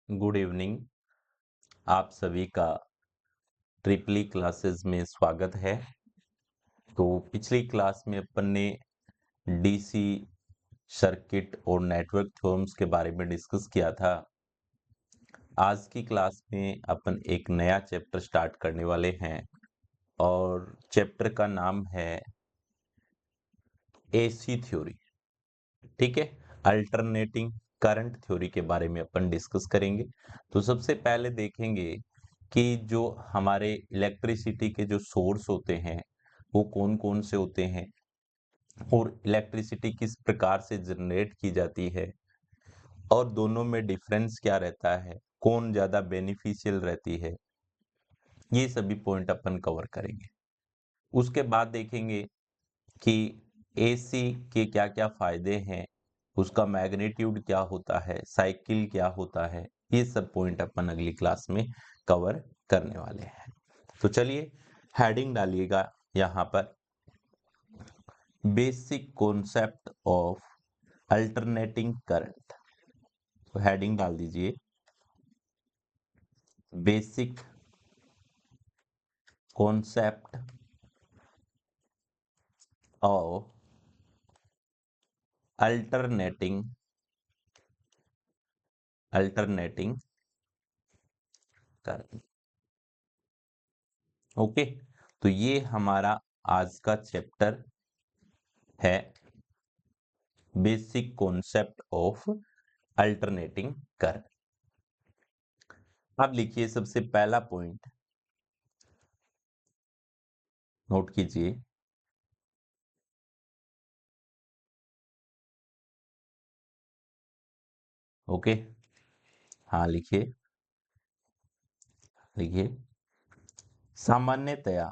Good evening. आप सभी का ट्रिपली क्लासेस में स्वागत है। तो पिछली क्लास में अपन ने डीसी सर्किट और नेटवर्क थ्योरम्स के बारे में डिस्कस किया था। आज की क्लास में अपन एक नया चैप्टर स्टार्ट करने वाले हैं और चैप्टर का नाम है एसी थ्योरी। ठीक है, अल्टरनेटिंग करंट थ्योरी के बारे में अपन डिस्कस करेंगे। तो सबसे पहले देखेंगे कि जो हमारे इलेक्ट्रिसिटी के जो सोर्स होते हैं वो कौन कौन से होते हैं और इलेक्ट्रिसिटी किस प्रकार से जनरेट की जाती है और दोनों में डिफरेंस क्या रहता है, कौन ज्यादा बेनिफिशियल रहती है, ये सभी पॉइंट अपन कवर करेंगे। उसके बाद देखेंगे कि एसी के क्या क्या फायदे हैं, उसका मैग्नीट्यूड क्या होता है, साइकिल क्या होता है, ये सब पॉइंट अपन अगली क्लास में कवर करने वाले हैं। तो चलिए हेडिंग डालिएगा यहाँ पर, basic concept of alternating current. तो हेडिंग डाल दीजिए basic concept of alternating current. Okay, तो ये हमारा आज का चैप्टर है, basic concept of alternating current. अब लिखिए सबसे पहला पॉइंट, नोट कीजिए। ओके, हाँ लिखिए लिखिए। सामान्यतया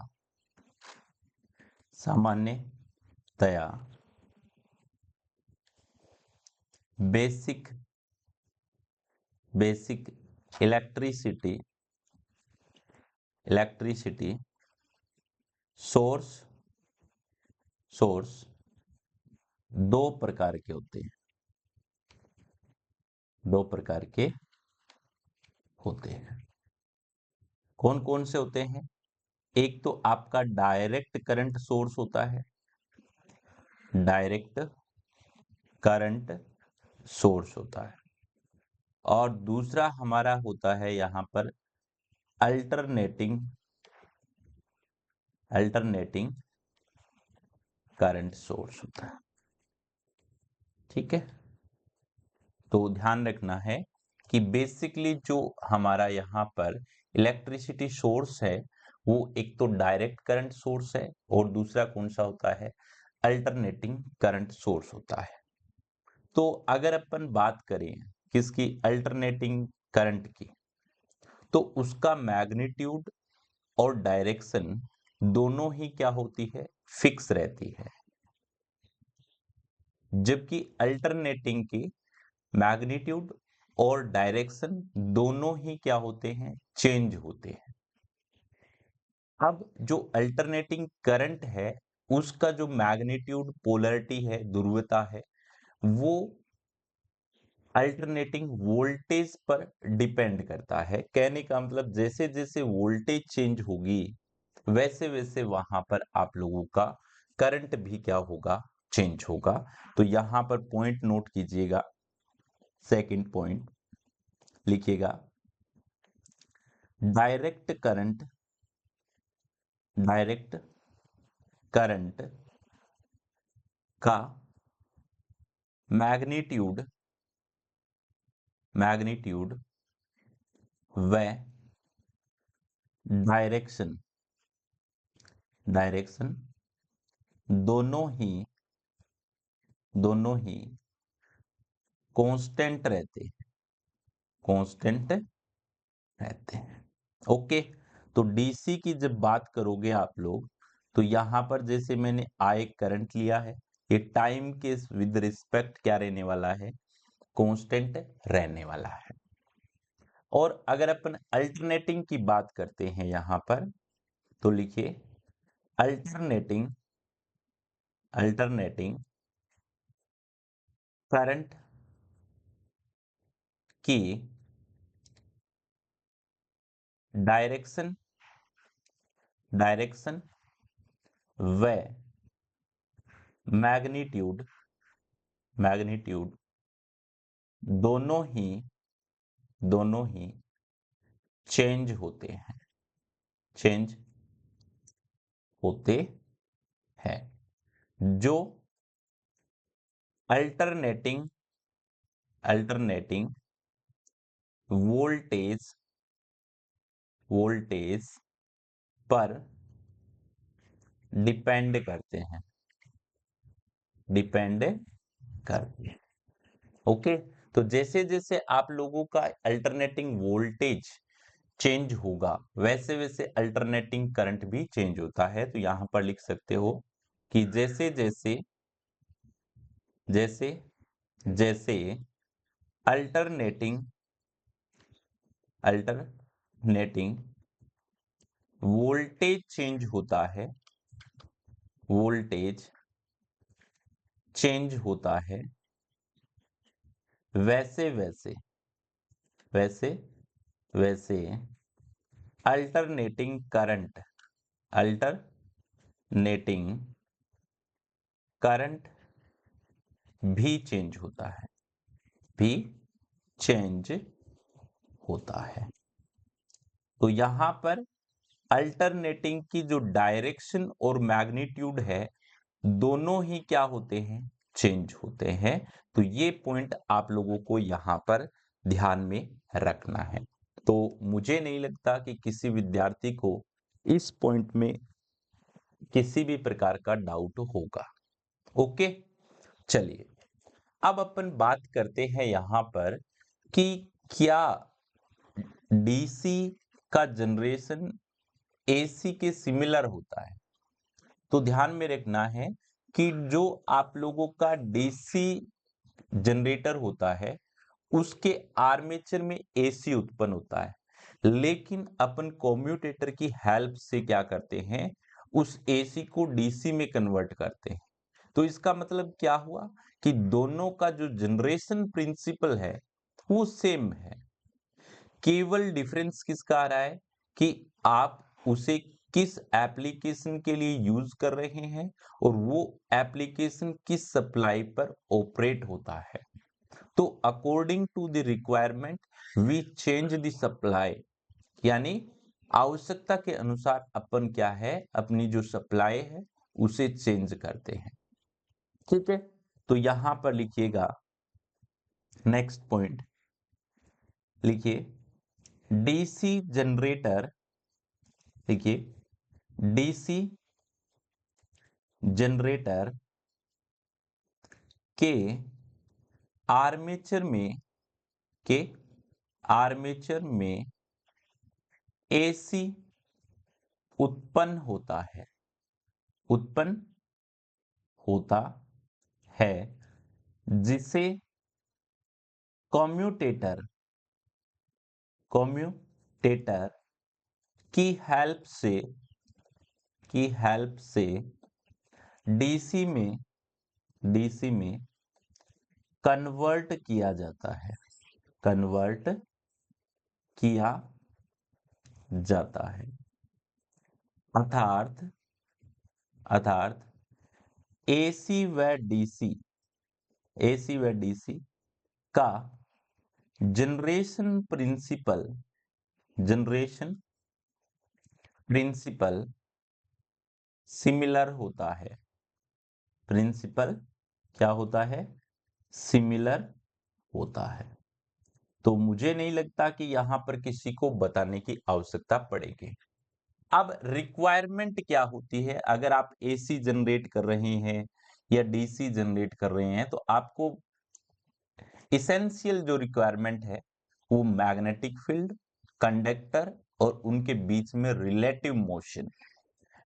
सामान्यतया basic basic electricity source source दो प्रकार के होते हैं, दो प्रकार के होते हैं। कौन कौन से होते हैं? एक तो आपका डायरेक्ट करंट सोर्स होता है, डायरेक्ट करंट सोर्स होता है, और दूसरा हमारा होता है यहां पर अल्टरनेटिंग करंट सोर्स होता है। ठीक है, तो ध्यान रखना है कि बेसिकली जो हमारा यहाँ पर इलेक्ट्रिसिटी सोर्स है वो एक तो डायरेक्ट करंट सोर्स है और दूसरा कौन सा होता है, अल्टरनेटिंग करंट सोर्स होता है। तो अगर अपन बात करें किसकी, अल्टरनेटिंग करंट की, तो उसका मैग्नीट्यूड और डायरेक्शन दोनों ही क्या होती है, फिक्स रहती है, जबकि अल्टरनेटिंग की मैग्नीट्यूड और डायरेक्शन दोनों ही क्या होते हैं, चेंज होते हैं। अब जो अल्टरनेटिंग करंट है उसका जो मैग्नीट्यूड पोलैरिटी है, ध्रुवता है, वो अल्टरनेटिंग वोल्टेज पर डिपेंड करता है। कहने का मतलब जैसे जैसे वोल्टेज चेंज होगी वैसे वैसे वहां पर आप लोगों का करंट भी क्या होगा, चेंज होगा। तो यहां पर पॉइंट नोट कीजिएगा, सेकंड पॉइंट लिखिएगा, डायरेक्ट करंट का मैग्नीट्यूड व डायरेक्शन दोनों ही कांस्टेंट रहते हैं। ओके, तो डीसी की जब बात करोगे आप लोग, तो यहां पर जैसे मैंने आई करंट लिया है, ये टाइम के विद रिस्पेक्ट क्या रहने वाला है, कांस्टेंट रहने वाला है। और अगर अपन अल्टरनेटिंग की बात करते हैं यहां पर, तो लिखिए अल्टरनेटिंग करंट की डायरेक्शन डायरेक्शन व मैग्नीट्यूड मैग्नीट्यूड दोनों ही चेंज होते हैं चेंज होते हैं जो अल्टरनेटिंग वोल्टेज पर डिपेंड करते हैं ओके। तो जैसे जैसे आप लोगों का अल्टरनेटिंग वोल्टेज चेंज होगा वैसे वैसे अल्टरनेटिंग करंट भी चेंज होता है। तो यहां पर लिख सकते हो कि जैसे जैसे जैसे जैसे अल्टरनेटिंग अल्टरनेटिंग वोल्टेज चेंज होता है वोल्टेज चेंज होता है वैसे वैसे वैसे वैसे अल्टरनेटिंग करंट भी चेंज होता है भी चेंज होता है। तो यहां पर अल्टरनेटिंग की जो डायरेक्शन और मैग्नीट्यूड है दोनों ही क्या होते हैं चेंज होते हैं। तो ये पॉइंट आप लोगों को यहां पर ध्यान में रखना है। तो मुझे नहीं लगता कि किसी विद्यार्थी को इस पॉइंट में किसी भी प्रकार का डाउट होगा। ओके, चलिए अब अपन बात करते हैं यहां पर कि क्या डीसी का जनरेशन एसी के सिमिलर होता है। तो ध्यान में रखना है कि जो आप लोगों का डीसी जनरेटर होता है उसके आर्मेचर में एसी उत्पन्न होता है, लेकिन अपन कम्यूटेटर की हेल्प से क्या करते हैं उस एसी को डीसी में कन्वर्ट करते हैं। तो इसका मतलब क्या हुआ कि दोनों का जो जनरेशन प्रिंसिपल है वो सेम है। केवल डिफरेंस किसका आ रहा है कि आप उसे किस एप्लीकेशन के लिए यूज कर रहे हैं और वो एप्लीकेशन किस सप्लाई पर ऑपरेट होता है। तो according to the requirement we change the supply, यानी आवश्यकता के अनुसार अपन क्या है अपनी जो सप्लाई है उसे चेंज करते हैं। ठीक है, तो यहां पर लिखिएगा नेक्स्ट पॉइंट लिखिए डीसी जनरेटर। देखिए डीसी जनरेटर के आर्मेचर में के आर्मेचर में एसी उत्पन्न होता है जिसे कम्यूटेटर कम्यूटेटर की हेल्प से डीसी में कन्वर्ट किया जाता है कन्वर्ट किया जाता है। अर्थात एसी व डीसी का जनरेशन प्रिंसिपल सिमिलर होता है। प्रिंसिपल क्या होता है सिमिलर होता है। तो मुझे नहीं लगता कि यहां पर किसी को बताने की आवश्यकता पड़ेगी। अब रिक्वायरमेंट क्या होती है अगर आप एसी जनरेट कर रहे हैं या डीसी जनरेट कर रहे हैं, तो आपको इसेंशियल जो रिक्वायरमेंट है वो मैग्नेटिक फील्ड, कंडक्टर और उनके बीच में रिलेटिव मोशन।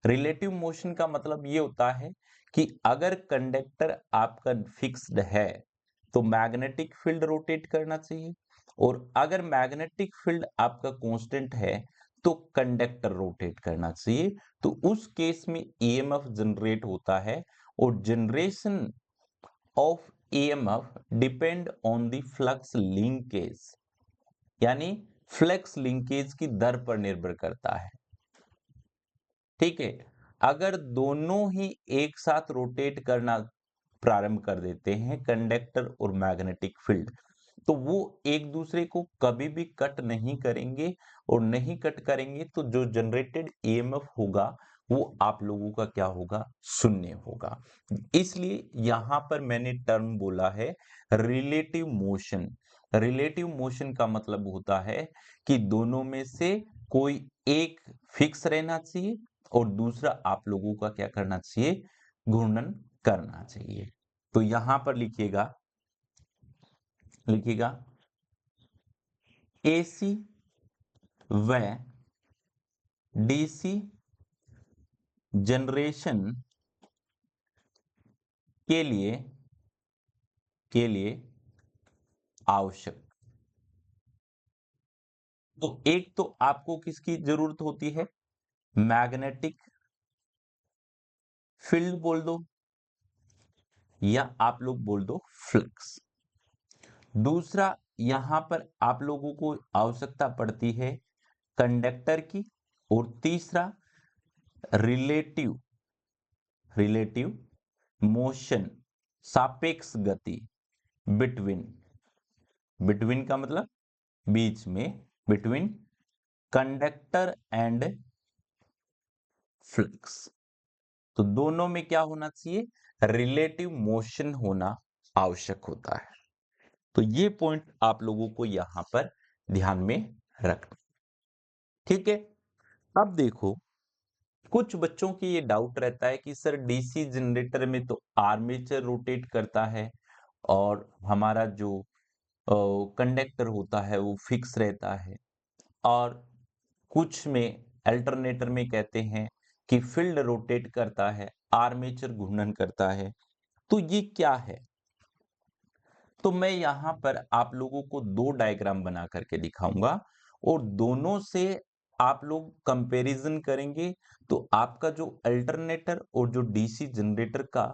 रिलेटिव मोशन का मतलब ये होता है कि अगर कंडक्टर आपका फिक्स्ड है तो मैग्नेटिक फील्ड रोटेट करना चाहिए, और अगर मैग्नेटिक फील्ड आपका कांस्टेंट है तो कंडक्टर रोटेट करना चाहिए। तो उस केस में ईएमएफ जनरेट होता है, और generation of EMF depend on the flux linkage, यानी फ्लक्स लिंकेज की दर पर निर्भर करता है। ठीक है, अगर दोनों ही एक साथ रोटेट करना प्रारंभ कर देते हैं, कंडक्टर और मैग्नेटिक फील्ड, तो वो एक दूसरे को कभी भी कट नहीं करेंगे, और नहीं कट करेंगे तो जो जनरेटेड ईएमएफ होगा वो आप लोगों का क्या होगा, शून्य होगा। इसलिए यहां पर मैंने टर्म बोला है रिलेटिव मोशन। रिलेटिव मोशन का मतलब होता है कि दोनों में से कोई एक फिक्स रहना चाहिए और दूसरा आप लोगों का क्या करना चाहिए, घूर्णन करना चाहिए। तो यहां पर लिखिएगा, लिखिएगा एसी व डीसी जनरेशन के लिए आवश्यक। तो एक तो आपको किसकी जरूरत होती है, मैग्नेटिक फील्ड बोल दो या आप लोग बोल दो फ्लक्स। दूसरा यहां पर आप लोगों को आवश्यकता पड़ती है कंडक्टर की, और तीसरा रिलेटिव रिलेटिव मोशन, सापेक्ष गति बिटवीन, बिटवीन का मतलब बीच में, बिटवीन कंडक्टर एंड फ्लक्स। तो दोनों में क्या होना चाहिए, रिलेटिव मोशन होना आवश्यक होता है। तो ये पॉइंट आप लोगों को यहां पर ध्यान में रखना। ठीक है, अब देखो कुछ बच्चों की ये डाउट रहता है कि सर डीसी जनरेटर में तो आर्मेचर रोटेट करता है और हमारा जो कंडक्टर होता है वो फिक्स रहता है, और कुछ में अल्टरनेटर में कहते हैं कि फील्ड रोटेट करता है, आर्मेचर घूर्णन करता है। तो ये क्या है, तो मैं यहां पर आप लोगों को दो डायग्राम बना करके दिखाऊंगा और दोनों से आप लोग कंपैरिजन करेंगे, तो आपका जो अल्टरनेटर और जो डीसी जनरेटर का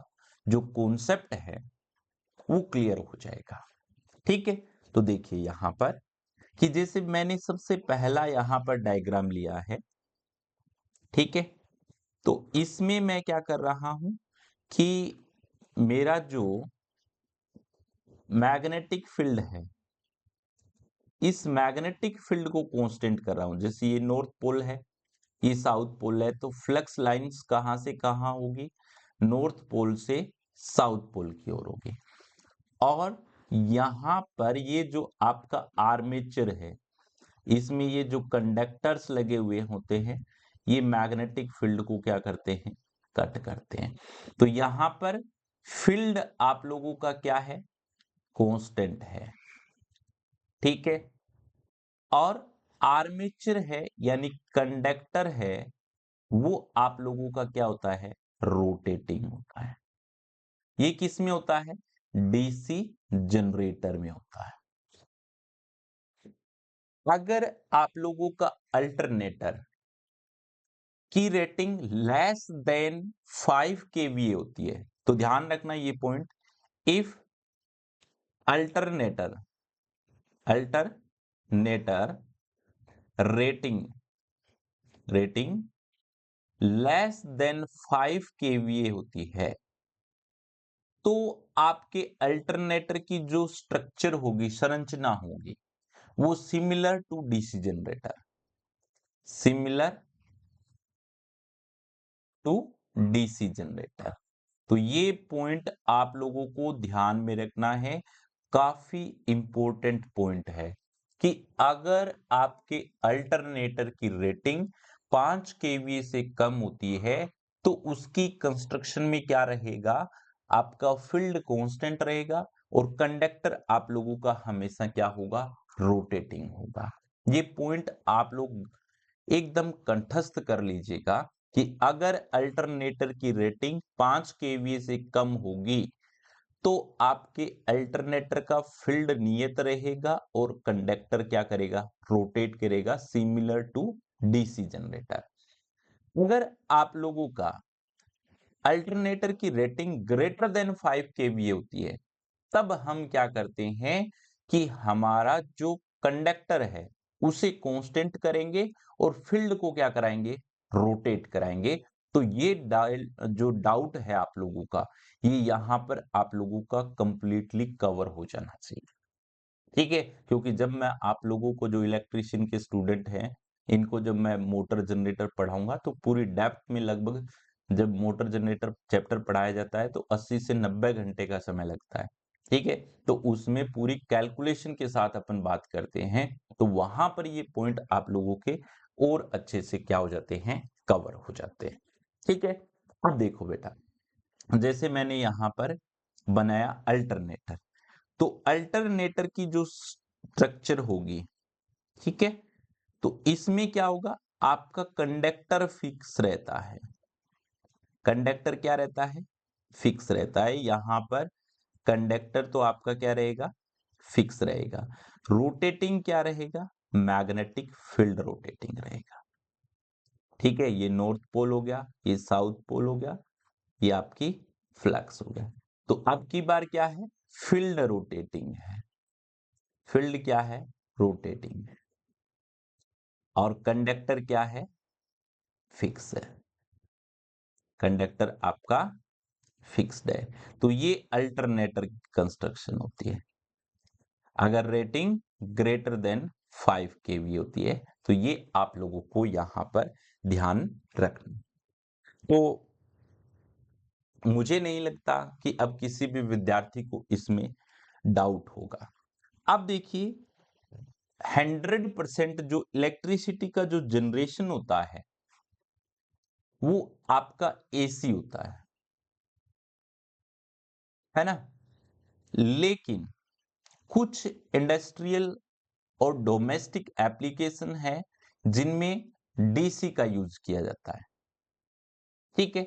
जो कॉन्सेप्ट है वो क्लियर हो जाएगा। ठीक है, तो देखिए यहां पर कि जैसे मैंने सबसे पहला यहां पर डायग्राम लिया है। ठीक है, तो इसमें मैं क्या कर रहा हूं कि मेरा जो मैग्नेटिक फील्ड है, इस मैग्नेटिक फील्ड को कांस्टेंट कर रहा हूं। जैसे ये नॉर्थ पोल है, ये साउथ पोल है, तो फ्लक्स लाइंस कहां से कहां होगी, नॉर्थ पोल से साउथ पोल की ओर होगी। और यहां पर ये जो आपका आर्मेचर है, इसमें ये जो कंडक्टर्स लगे हुए होते हैं, ये मैग्नेटिक फील्ड को क्या करते हैं, कट करते हैं। तो यहां पर फील्ड आप लोगों का क्या है, कांस्टेंट है। ठीक है, और आर्मेचर है यानी कंडक्टर है, वो आप लोगों का क्या होता है, रोटेटिंग होता है। ये किस में होता है, डीसी जनरेटर में होता है। अगर आप लोगों का अल्टरनेटर की रेटिंग लेस देन 5 केवीए होती है, तो ध्यान रखना ये point, if alternator alternator rating rating less than 5 KVA होती है, तो आपके अल्टरनेटर की जो स्ट्रक्चर होगी, संरचना होगी, वो similar to DC generator, similar to DC generator. तो ये पॉइंट आप लोगों को ध्यान में रखना है, काफी इंपॉर्टेंट पॉइंट है कि अगर आपके अल्टरनेटर की रेटिंग 5 केवीए से कम होती है, तो उसकी कंस्ट्रक्शन में क्या रहेगा, आपका फील्ड कांस्टेंट रहेगा और कंडक्टर आप लोगों का हमेशा क्या होगा, रोटेटिंग होगा। ये पॉइंट आप लोग एकदम कंठस्थ कर लीजिएगा कि अगर अल्टरनेटर की रेटिंग 5 केवीए से कम होगी, तो आपके अल्टरनेटर का फील्ड नियत रहेगा और कंडक्टर क्या करेगा, रोटेट करेगा, सिमिलर टू डीसी जनरेटर। अगर आप लोगों का अल्टरनेटर की रेटिंग ग्रेटर देन 5 केवीए होती है, तब हम क्या करते हैं कि हमारा जो कंडक्टर है उसे कांस्टेंट करेंगे और फील्ड को क्या कराएंगे, रोटेट कराएंगे। तो ये जो डाउट है आप लोगों का, ये यहाँ पर आप लोगों का कंप्लीटली कवर हो जाना चाहिए। ठीक है, क्योंकि जब मैं आप लोगों को, जो इलेक्ट्रिशियन के स्टूडेंट हैं, इनको जब मैं मोटर जनरेटर पढ़ाऊंगा तो पूरी डेप्थ में, लगभग जब मोटर जनरेटर चैप्टर पढ़ाया जाता है तो 80 से 90 घंटे का समय लगता है। ठीक है, तो उसमें पूरी कैलकुलेशन के साथ अपन बात करते हैं, तो वहां पर ये पॉइंट आप लोगों के और अच्छे से क्या हो जाते हैं, कवर हो जाते हैं। ठीक है, अब देखो बेटा, जैसे मैंने यहां पर बनाया अल्टरनेटर, तो अल्टरनेटर की जो स्ट्रक्चर होगी, ठीक है, तो इसमें क्या होगा, आपका कंडक्टर फिक्स रहता है। कंडक्टर क्या रहता है, फिक्स रहता है। यहां पर कंडक्टर तो आपका क्या रहेगा, फिक्स रहेगा। रोटेटिंग क्या रहेगा, मैग्नेटिक फील्ड रोटेटिंग रहेगा। ठीक है, ये नॉर्थ पोल हो गया, ये साउथ पोल हो गया, ये आपकी फ्लक्स हो गया। तो अब की बार क्या है, फील्ड रोटेटिंग है। फील्ड क्या है, रोटेटिंग है। और कंडक्टर क्या है, फिक्स है। कंडक्टर आपका फिक्स्ड है। तो ये अल्टरनेटर कंस्ट्रक्शन होती है। अगर रेटिंग ग्रेटर देन 5 केवी होती है, तो ये आप लोगों को यहां पर ध्यान रखना। तो मुझे नहीं लगता कि अब किसी भी विद्यार्थी को इसमें डाउट होगा। अब देखिए, 100% जो इलेक्ट्रिसिटी का जो जनरेशन होता वो आपका एसी होता है ना। लेकिन कुछ इंडस्ट्रियल और डोमेस्टिक एप्लीकेशन है जिनमें डीसी का यूज किया जाता है। ठीक है,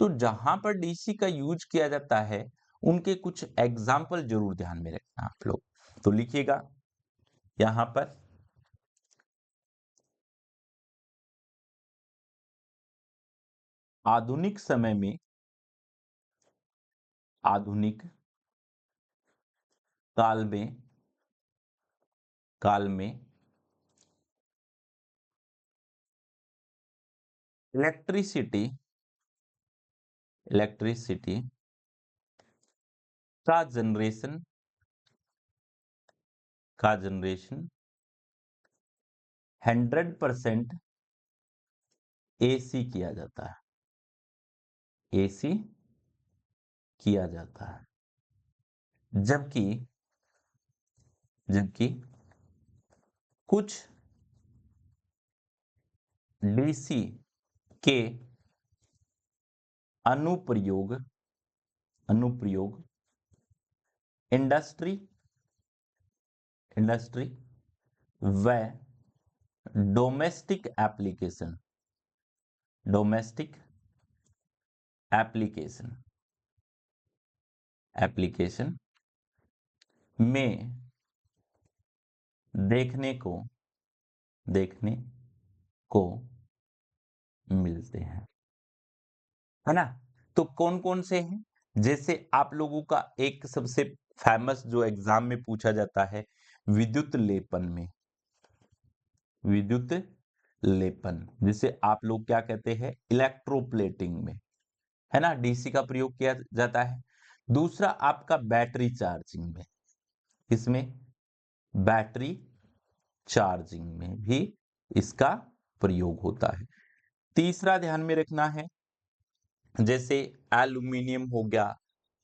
तो जहां पर डीसी का यूज किया जाता है, उनके कुछ एग्जाम्पल जरूर ध्यान में रखना आप लोग। तो लिखिएगा यहां पर, आधुनिक समय में, आधुनिक काल में, काल में इलेक्ट्रिसिटी, इलेक्ट्रिसिटी का जनरेशन, का जनरेशन 100% एसी किया जाता है। एसी किया जाता है। जबकि, जबकि कुछ डीसी के अनुप्रयोग, अनुप्रयोग इंडस्ट्री, इंडस्ट्री व domestic application, domestic application, application में देखने को, देखने को मिलते हैं, है ना। तो कौन कौन से हैं, जैसे आप लोगों का एक सबसे फेमस जो एग्जाम में पूछा जाता है, विद्युत लेपन में, विद्युत लेपन जिसे आप लोग क्या कहते हैं, इलेक्ट्रोप्लेटिंग में, है ना, डीसी का प्रयोग किया जाता है। दूसरा आपका बैटरी चार्जिंग में, इसमें बैटरी चार्जिंग में भी इसका प्रयोग होता है। तीसरा ध्यान में रखना है, जैसे एल्यूमिनियम हो गया,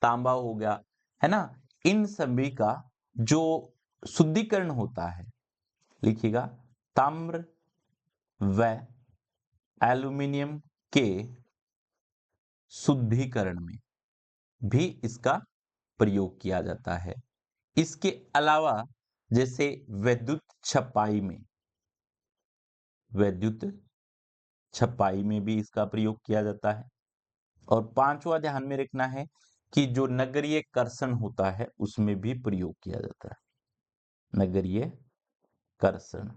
तांबा हो गया, है ना, इन सभी का जो शुद्धिकरण होता है, लिखिएगा, ताम्र व एल्यूमिनियम के शुद्धिकरण में भी इसका प्रयोग किया जाता है। इसके अलावा जैसे विद्युत छपाई में, विद्युत छपाई में भी इसका प्रयोग किया जाता है। और पांचवा ध्यान में रखना है कि जो नगरीय कर्षण होता है उसमें भी प्रयोग किया जाता है। नगरीय कर्षण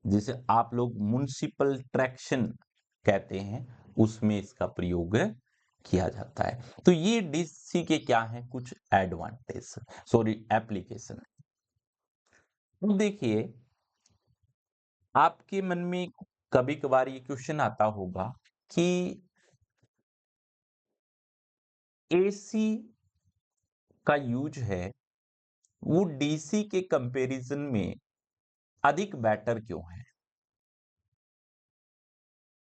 जिसे आप लोग म्युनिसिपल ट्रैक्शन कहते हैं, उसमें इसका प्रयोग किया जाता है। तो ये डीसी के क्या है, कुछ एडवांटेज, सॉरी एप्लीकेशन। तो देखिए, आपके मन में कभी-कभार ये क्वेश्चन आता होगा कि एसी का यूज़ है, वो डीसी के कंपैरिज़न में अधिक बेटर क्यों है?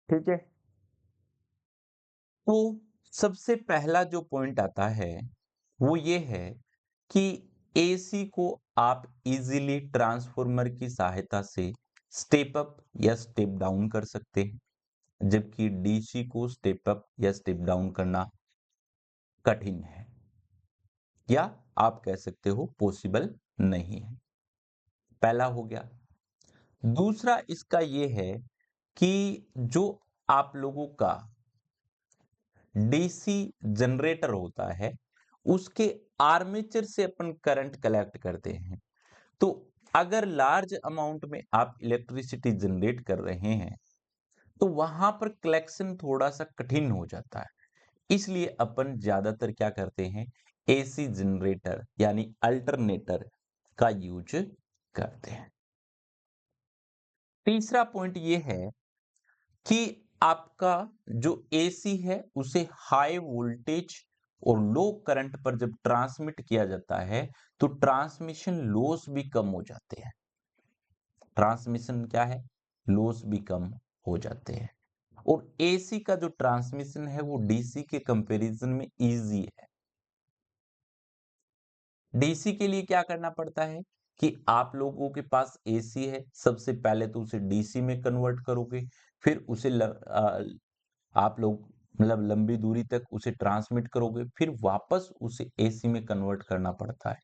ठीक है। तो सबसे पहला जो पॉइंट आता है, वो ये है कि एसी को आप इज़िली ट्रांसफॉर्मर की सहायता से स्टेप अप या स्टेप डाउन कर सकते हैं, जबकि डीसी को स्टेप अप या स्टेप डाउन करना कठिन है, या आप कह सकते हो पॉसिबल नहीं है। पहला हो गया। दूसरा इसका ये है कि जो आप लोगों का डीसी जनरेटर होता है, उसके आर्मेचर से अपन करंट कलेक्ट करते हैं। तो अगर लार्ज अमाउंट में आप इलेक्ट्रिसिटी जनरेट कर रहे हैं, तो वहां पर कलेक्शन थोड़ा-सा कठिन हो जाता है। इसलिए अपन ज़्यादातर क्या करते हैं, एसी जनरेटर यानी अल्टरनेटर का यूज़ करते हैं। तीसरा पॉइंट ये है कि आपका जो एसी है, उसे हाई वोल्टेज और लो करंट पर जब ट्रांसमिट किया जाता है, तो ट्रांसमिशन लॉस भी कम हो जाते हैं। ट्रांसमिशन क्या है? लॉस भी कम हो जाते हैं। और एसी का जो ट्रांसमिशन है, वो डीसी के कंपैरिजन में ईज़ी है। डीसी के लिए क्या करना पड़ता है कि आप लोगों के पास एसी है, सबसे पहले तो उसे डीसी में कन्वर्ट करोगे, फिर उसे आप लोग मतलब लंबी दूरी तक उसे ट्रांसमिट करोगे, फिर वापस उसे एसी में कन्वर्ट करना पड़ता है।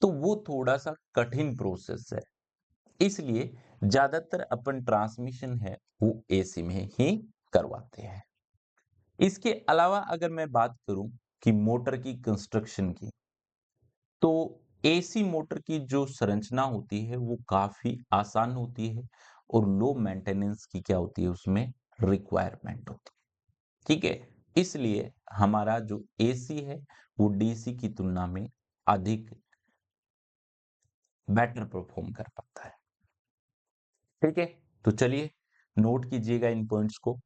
तो वो थोड़ा-सा कठिन प्रोसेस है। इसलिए ज़्यादातर अपन ट्रांसमिशन है, वो एसी में ही करवाते हैं। इसके अलावा अगर मैं बात करूँ कि मोटर की कंस्ट्रक्शन की, तो एसी मोटर की जो संरचना होती है, वो काफ़ी आसान होती है और लो मेंटेनेंस की क्या होती है उसमें रिक्वायरमेंट होती है। ठीक है? इसलिए हमारा जो एसी है, वो डीसी की तुलना में अधिक बेटर परफ़ॉर्म कर पाता है। ठीक है? तो चलिए नोट कीजिएगा इन पॉइंट्स को,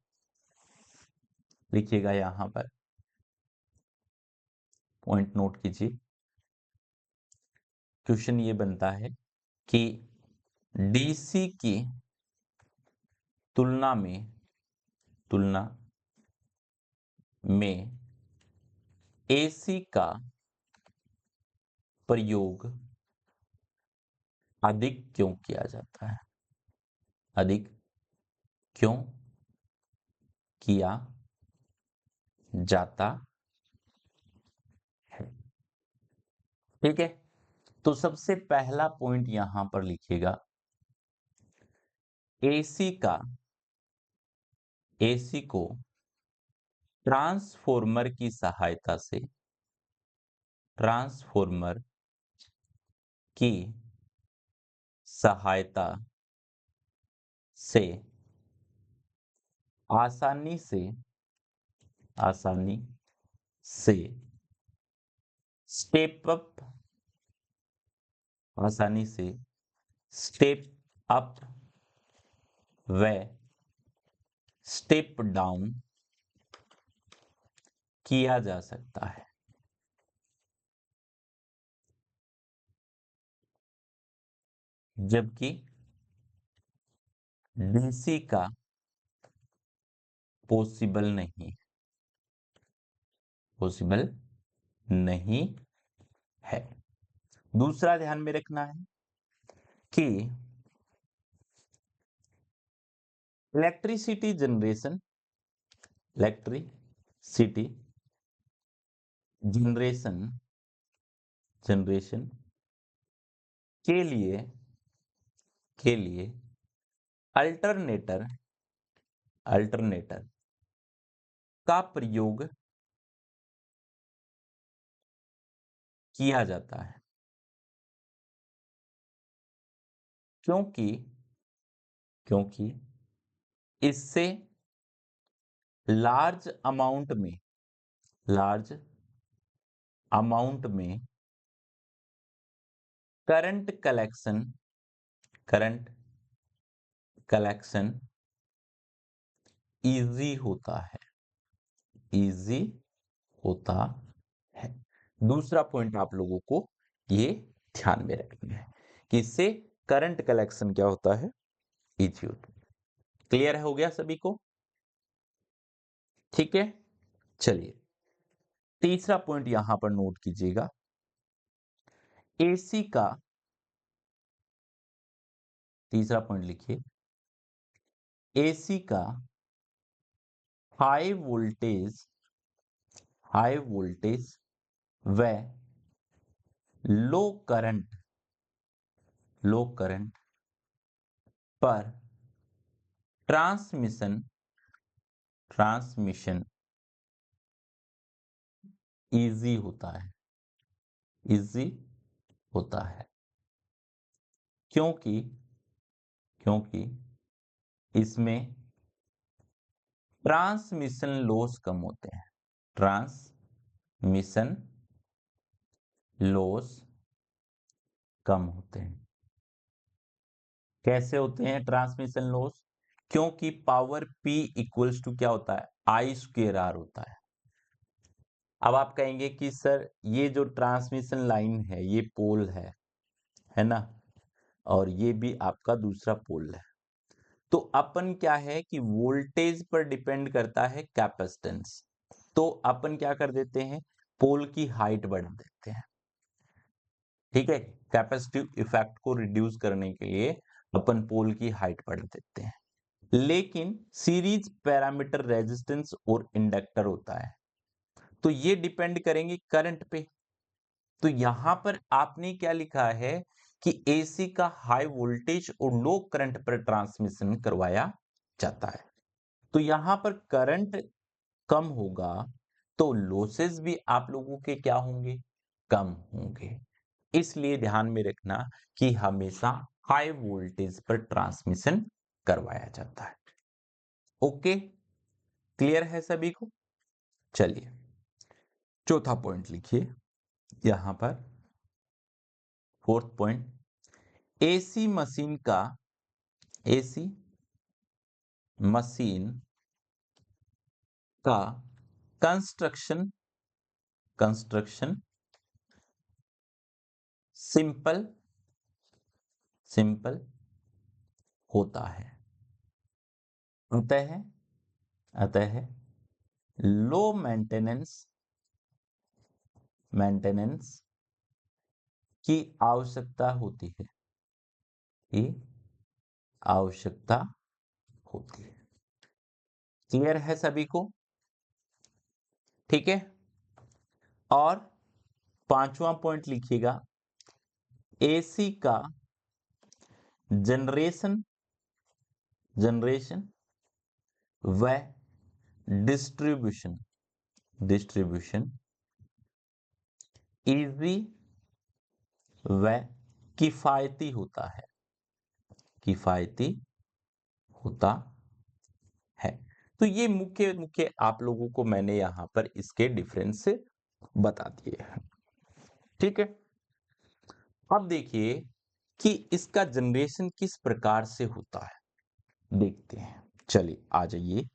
लिखिएगा यहाँ पर, पॉइंट नोट कीजिए। क्वेश्चन ये बनता है कि डीसी की तुलना में तुलना में एसी का प्रयोग अधिक क्यों किया जाता है? अधिक क्यों किया जाता है? ठीक है? तो सबसे पहला पॉइंट यहां पर लिखिएगा, एसी का एसी को ट्रांसफॉर्मर की सहायता से ट्रांसफॉर्मर की सहायता से आसानी से आसानी से स्टेप अप आसानी से स्टेप अप व स्टेप डाउन किया जा सकता है, जबकि डीसी का पॉसिबल नहीं पॉसिबल नहीं है। दूसरा ध्यान में रखना है कि electricity generation electricity generation generation के लिए अल्टरनेटर अल्टरनेटर का प्रयोग किया जाता है, क्योंकि क्योंकि इससे लार्ज अमाउंट में लार्ज अमाउंट में current collection current collection easy होता है, इजी होता है। दूसरा पॉइंट आप लोगों को ये ध्यान में रखना है कि इससे करंट कलेक्शन क्या होता है, इजी होता है। क्लियर हो गया सभी को? ठीक है, चलिए तीसरा पॉइंट यहां पर नोट कीजिएगा। एसी का तीसरा पॉइंट लिखिए, एसी का हाई वोल्टेज व लो करंट पर ट्रांसमिशन इजी होता है क्योंकि इसमें ट्रांसमिशन लॉस कम होते हैं, ट्रांसमिशन लॉस कम होते हैं। कैसे होते हैं ट्रांसमिशन लॉस? क्योंकि पावर P इक्वल्स टू क्या होता है, I²R होता है। अब आप कहेंगे कि सर ये जो ट्रांसमिशन लाइन है ये पोल है ना, और ये भी आपका दूसरा पोल है, तो अपन क्या है कि वोल्टेज पर डिपेंड करता है कैपेसिटेंस, तो अपन क्या कर देते हैं, पोल की हाइट बढ़ा देते हैं। ठीक है, कैपेसिटिव इफेक्ट को रिड्यूस करने के लिए अपन पोल की हाइट बढ़ा देते हैं। लेकिन सीरीज पैरामीटर रेजिस्टेंस और इंडक्टर होता है, तो ये डिपेंड करेंगे करंट पे। तो यहां पर आपने क्या लिखा है कि एसी का हाई वोल्टेज और लो करंट पर ट्रांसमिशन करवाया जाता है। तो यहां पर करंट कम होगा तो लॉसेस भी आप लोगों के क्या होंगे, कम होंगे। इसलिए ध्यान में रखना कि हमेशा हाई वोल्टेज पर ट्रांसमिशन करवाया जाता है। ओके, क्लियर है सभी को? चलिए चौथा पॉइंट लिखिए यहां पर, फोर्थ पॉइंट, एसी मशीन का कंस्ट्रक्शन सिंपल होता है, अतः लो मेंटेनेंस की आवश्यकता होती है। क्लियर है सभी को? ठीक है, और पांचवा पॉइंट लिखिएगा, एसी का जनरेशन व डिस्ट्रीब्यूशन इजी व किफायती होता है। तो ये मुख्य आप लोगों को मैंने यहां पर इसके डिफरेंस बता दिए हैं। ठीक है, अब देखिए कि इसका जनरेशन किस प्रकार से होता है, देखते हैं। चलिए आ जाइए,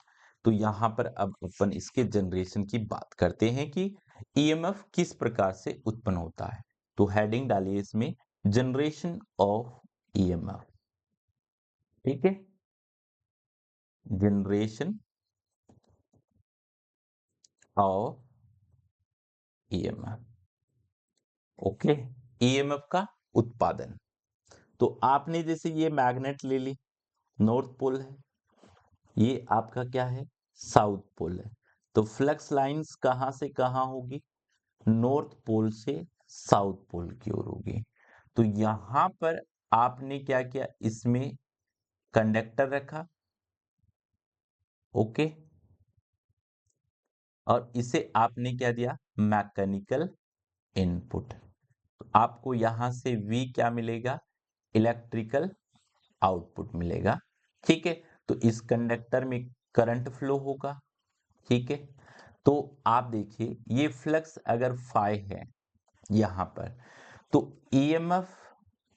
तो यहां पर अब अपन इसके जनरेशन की बात करते हैं कि ईएमएफ किस प्रकार से उत्पन्न होता है। तो हेडिंग डालिए इसमें, जनरेशन ऑफ ईएमएफ। ठीक है, generation of EMF. Okay, EMF का उत्पादन। तो आपने जैसे ये मैग्नेट ले ली, नॉर्थ पोल है, ये आपका क्या है, साउथ पोल है, तो फ्लक्स लाइंस कहां से कहां होगी, नॉर्थ पोल से साउथ पोल की ओर होगी। तो यहां पर आपने क्या किया, इसमें कंडक्टर रखा, ओके, और इसे आपने क्या दिया, मैकेनिकल इनपुट। तो आपको यहां से V क्या मिलेगा, इलेक्ट्रिकल आउटपुट मिलेगा। ठीक है, तो इस कंडक्टर में करंट फ्लो होगा। ठीक है, तो आप देखिए ये फ्लक्स अगर फाई है यहां पर, तो ईएमएफ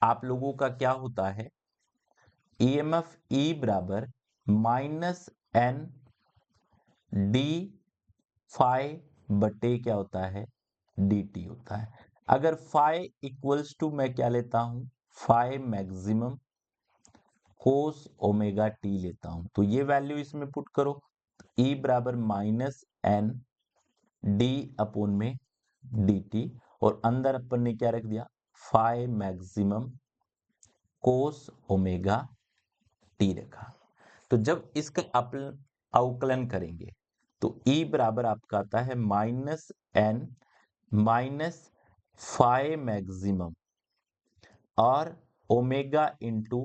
आप लोगों का क्या होता है, ईएमएफ ई बराबर माइनस एन डी फाई बटे क्या होता है, dt होता है। अगर फाई इक्वल्स टू मैं क्या लेता हूं, phi maximum cos omega T लेता हूं, तो ये वैल्यू इसमें पुट करो, ई बराबर माइनस एन डी अपोन में dt, और अंदर अपन ने क्या रख दिया, phi maximum cos omega T रखा। तो जब इसका अवकलन करेंगे तो E बराबर आपका आता है minus N minus phi maximum और ओमेगा इंटू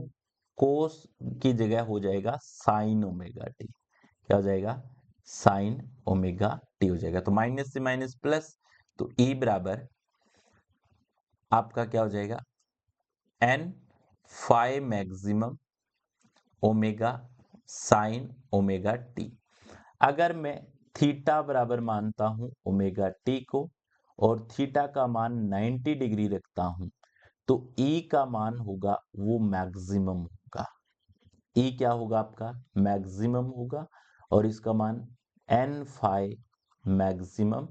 कोस की जगह हो जाएगा साइन ओमेगा टी, क्या हो जाएगा, साइन ओमेगा टी हो जाएगा। तो माइनस से माइनस प्लस, तो E बराबर आपका क्या हो जाएगा, N phi maximum omega sine omega T. अगर मैं थीटा बराबर मानता हूं ओमेगा टी को और थीटा का मान 90 डिग्री रखता हूं, तो ई का मान होगा वो मैक्सिमम होगा। ई क्या होगा आपका, मैक्सिमम होगा, और इसका मान N phi maximum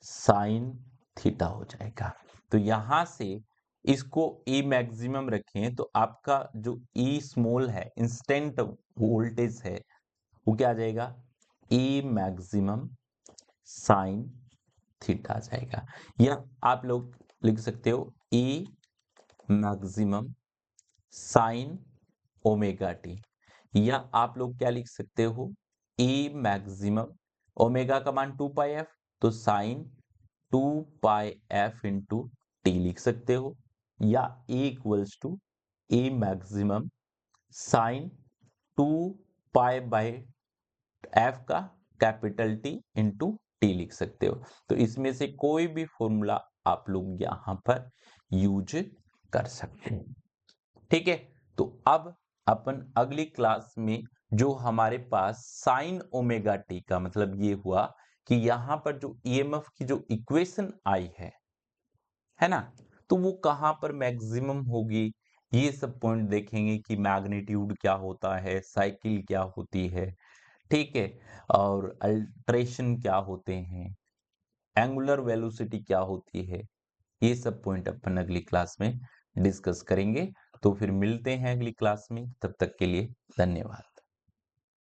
sine theta हो जाएगा। तो यहां से इसको ई मैक्सिमम रखें तो आपका जो ई स्मॉल है, इंस्टेंट वोल्टेज है, वो क्या आ जाएगा, ई मैक्सिमम साइन थीटा आ जाएगा। या आप लोग लिख सकते हो ई मैक्सिमम साइन ओमेगा टी, या आप लोग क्या लिख सकते हो, ई मैक्सिमम ओमेगा का मान 2 पाई एफ, तो sine 2 pi F into T लिख सकते हो, या E इक्वल्स टू E maximum sine 2 pi by F का कैपिटल टी इंटू टी लिख सकते हो। तो इसमें से कोई भी फॉर्मूला आप लोग यहां पर यूज कर सकते हैं। ठीक है, तो अब अपन अगली क्लास में जो हमारे पास साइन ओमेगा टी का मतलब ये हुआ कि यहां पर जो ईएमएफ की जो इक्वेशन आई है ना, तो वो कहां पर मैक्सिमम होगी, ये सब पॉइंट देखेंगे कि मैग्नीट्यूड क्या होता है, साइकिल क्या होती है, ठीक है, और अल्ट्रेशन क्या होते हैं, एंगुलर वेलोसिटी क्या होती है, ये सब पॉइंट अपन अगली क्लास में डिस्कस करेंगे। तो फिर मिलते हैं अगली क्लास में, तब तक के लिए धन्यवाद।